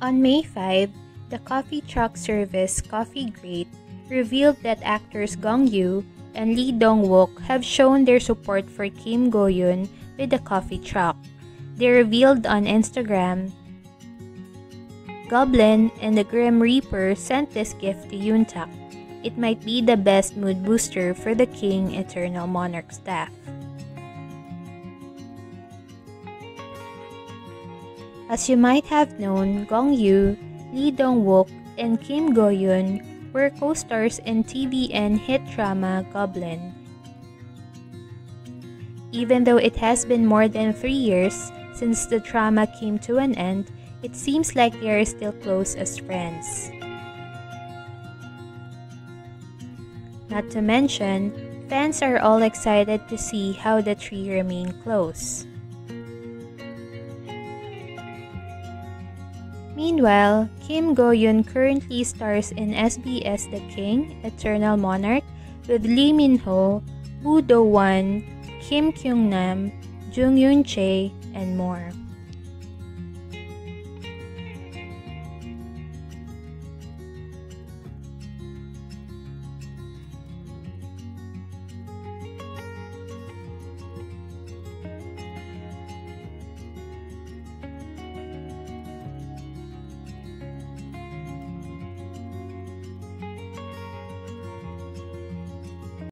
On May 5, the coffee truck service Coffee Great revealed that actors Gong Yoo and Lee Dong-wook have shown their support for Kim Go-eun with the coffee truck. They revealed on Instagram, Goblin and the Grim Reaper sent this gift to Yoontak. It might be the best mood booster for the King Eternal Monarch staff. As you might have known, Gong Yoo, Lee Dong-wook, and Kim Go-eun were co-stars in TVN hit drama Goblin. Even though it has been more than 3 years since the drama came to an end, it seems like they are still close as friends. Not to mention, fans are all excited to see how the three remain close. Meanwhile, Kim Go-eun currently stars in SBS The King, Eternal Monarch with Lee Min-ho, Woo Do-won, Kim Kyung-nam, Jung Yoon-chae, and more.